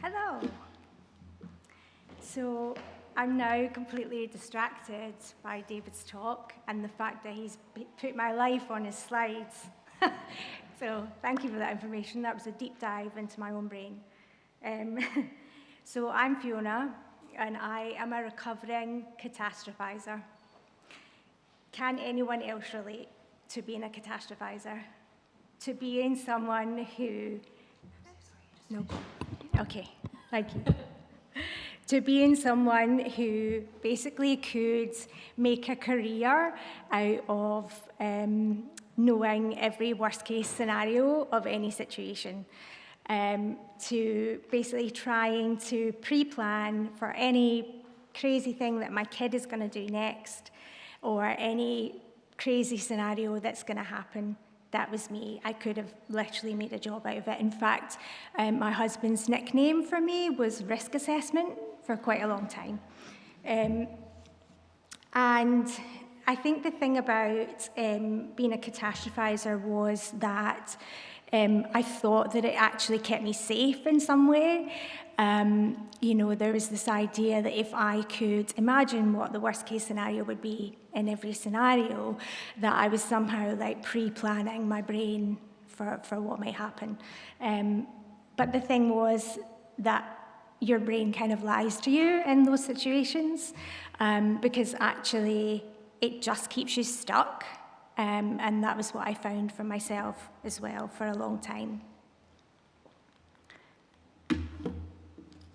Hello. So I'm now completely distracted by David's talk and the fact that he's put my life on his slides. So thank you for that information. That was a deep dive into my own brain. So I'm Fiona, and I am a recovering catastrophizer. Can anyone else relate to being a catastrophizer? To being someone who... No. Okay, thank you. To being someone who basically could make a career out of knowing every worst-case scenario of any situation, to basically trying to pre-plan for any crazy thing that my kid is going to do next, or any crazy scenario that's going to happen. That was me. I could have literally made a job out of it. In fact, my husband's nickname for me was risk assessment for quite a long time. And I think the thing about being a catastrophizer was that I thought that it actually kept me safe in some way. There was this idea that if I could imagine what the worst case scenario would be in every scenario, that I was somehow like pre-planning my brain for what might happen. But the thing was that your brain kind of lies to you in those situations, because actually it just keeps you stuck. And that was what I found for myself as well for a long time.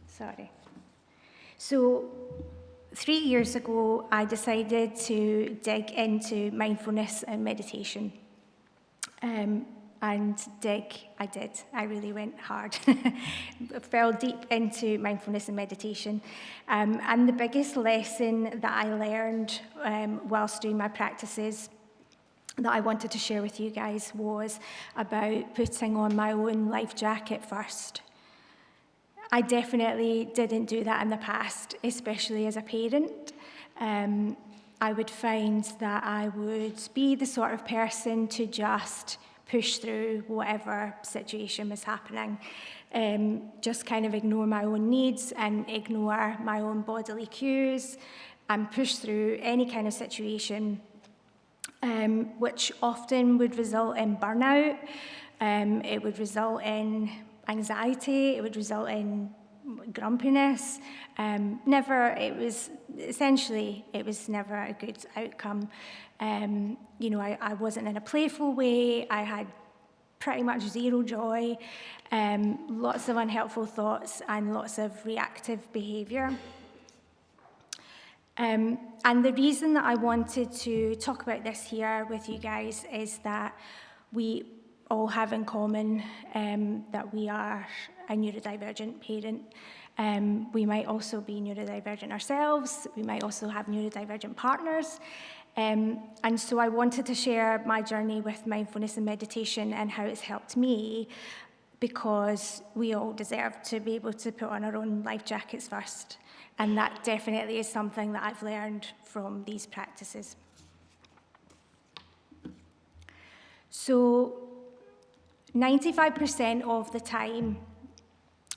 Sorry. So 3 years ago, I decided to dig into mindfulness and meditation. I did. I really went hard. I fell deep into mindfulness and meditation. And the biggest lesson that I learned whilst doing my practices that I wanted to share with you guys was about putting on my own life jacket first. I definitely didn't do that in the past, especially as a parent. I would find that I would be the sort of person to just push through whatever situation was happening, just kind of ignore my own needs and ignore my own bodily cues and push through any kind of situation, which often would result in burnout. It would result in anxiety, it would result in grumpiness. It was never a good outcome. I wasn't in a playful way. I had pretty much zero joy, lots of unhelpful thoughts, and lots of reactive behaviour. And the reason that I wanted to talk about this here with you guys is that we all have in common that we are a neurodivergent parent. We might also be neurodivergent ourselves. We might also have neurodivergent partners. And so I wanted to share my journey with mindfulness and meditation and how it's helped me, because we all deserve to be able to put on our own life jackets first. And that definitely is something that I've learned from these practices. So 95% of the time,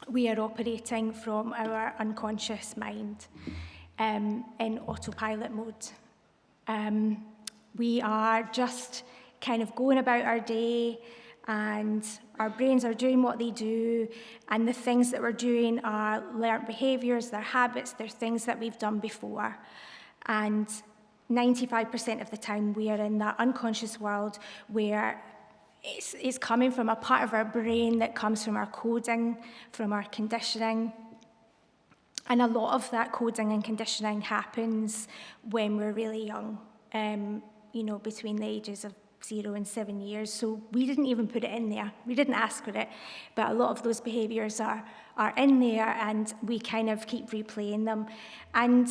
we are operating from our unconscious mind in autopilot mode. We are just kind of going about our day, and our brains are doing what they do, and the things that we're doing are learned behaviours, they're habits, they're things that we've done before. And 95% of the time, we are in that unconscious world where it's coming from a part of our brain that comes from our coding, from our conditioning. And a lot of that coding and conditioning happens when we're really young, between the ages of 0 and 7 years. So we didn't even put it in there. We didn't ask for it. But a lot of those behaviours are in there, and we kind of keep replaying them. And,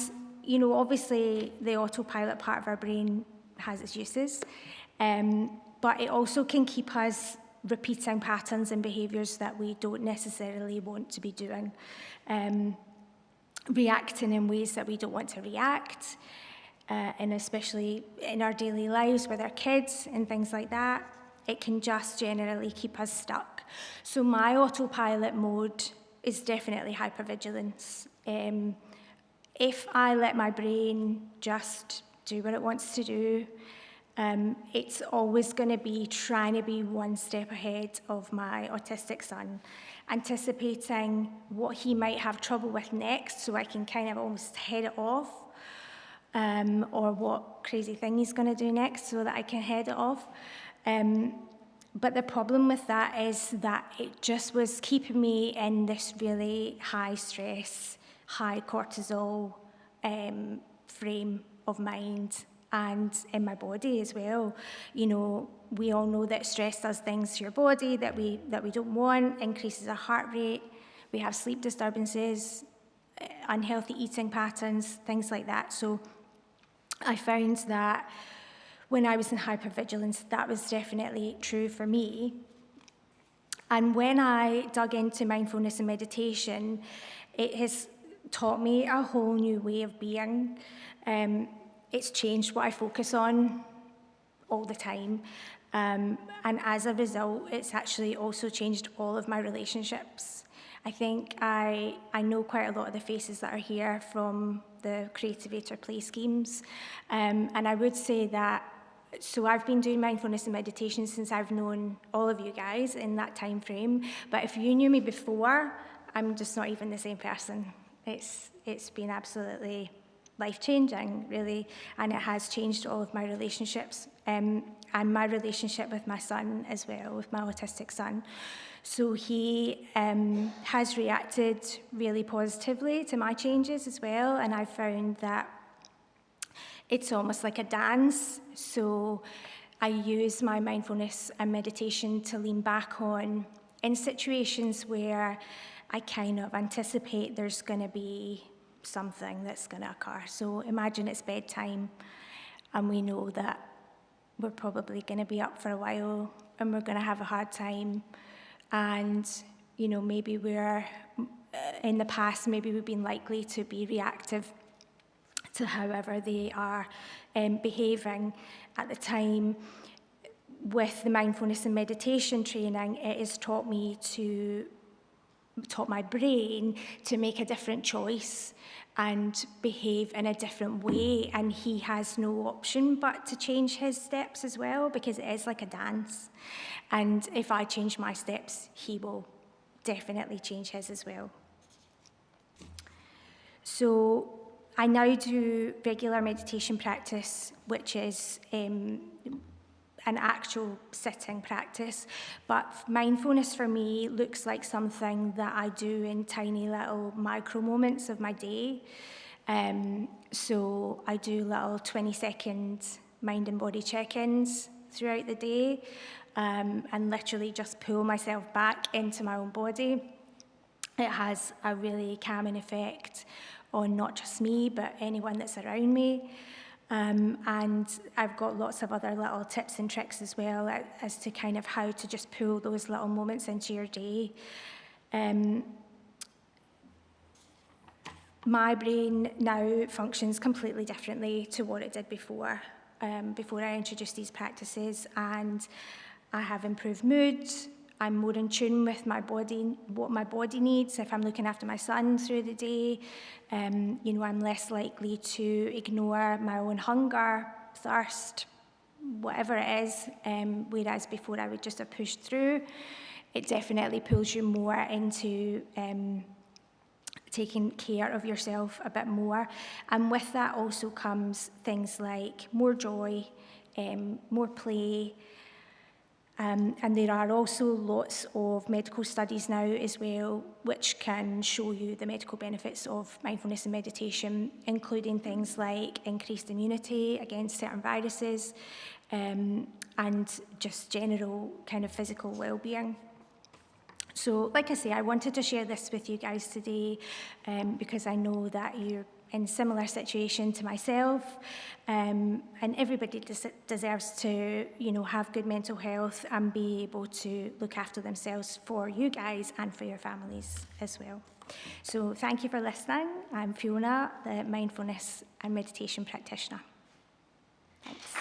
obviously the autopilot part of our brain has its uses. But it also can keep us repeating patterns and behaviours that we don't necessarily want to be doing, reacting in ways that we don't want to react, and especially in our daily lives with our kids and things like that. It can just generally keep us stuck. So my autopilot mode is definitely hypervigilance. If I let my brain just do what it wants to do, it's always going to be trying to be one step ahead of my autistic son, anticipating what he might have trouble with next so I can kind of almost head it off, or what crazy thing he's going to do next so that I can head it off. But the problem with that is that it just was keeping me in this really high stress, high cortisol frame of mind, and in my body as well. You know, we all know that stress does things to your body that we don't want, increases our heart rate, we have sleep disturbances, unhealthy eating patterns, things like that. So I found that when I was in hypervigilance, that was definitely true for me. And when I dug into mindfulness and meditation, it has taught me a whole new way of being. It's changed what I focus on all the time. And as a result, it's actually also changed all of my relationships. I think I know quite a lot of the faces that are here from the Creativator Play schemes. And I would say that, so I've been doing mindfulness and meditation since I've known all of you guys in that time frame. But if you knew me before, I'm just not even the same person. It's been absolutely life-changing, really, and it has changed all of my relationships, and my relationship with my son as well, with my autistic son. So he has reacted really positively to my changes as well, and I found that it's almost like a dance. So I use my mindfulness and meditation to lean back on in situations where I kind of anticipate there's going to be something that's going to occur. So imagine it's bedtime and we know that we're probably going to be up for a while and we're going to have a hard time. And, you know, maybe we're, in the past, maybe we've been likely to be reactive to however they are behaving at the time. With the mindfulness and meditation training, it has taught my brain to make a different choice and behave in a different way, and he has no option but to change his steps as well, because it is like a dance. And if I change my steps, he will definitely change his as well. So I now do regular meditation practice, which is an actual sitting practice, but mindfulness for me looks like something that I do in tiny little micro moments of my day. So I do little 20-second mind and body check-ins throughout the day, and literally just pull myself back into my own body. It has a really calming effect on not just me, but anyone that's around me. And I've got lots of other little tips and tricks as well as to kind of how to just pull those little moments into your day. My brain now functions completely differently to what it did before I introduced these practices, and I have improved mood. I'm more in tune with my body, what my body needs. If I'm looking after my son through the day, you know, I'm less likely to ignore my own hunger, thirst, whatever it is, whereas before I would just have pushed through. It definitely pulls you more into taking care of yourself a bit more. And with that also comes things like more joy, more play. And there are also lots of medical studies now as well, which can show you the medical benefits of mindfulness and meditation, including things like increased immunity against certain viruses, and just general kind of physical well-being. So, like I say, I wanted to share this with you guys today because I know that you're in a similar situation to myself, and everybody deserves to, you know, have good mental health and be able to look after themselves for you guys and for your families as well. So thank you for listening. I'm Fiona, the mindfulness and meditation practitioner. Thanks.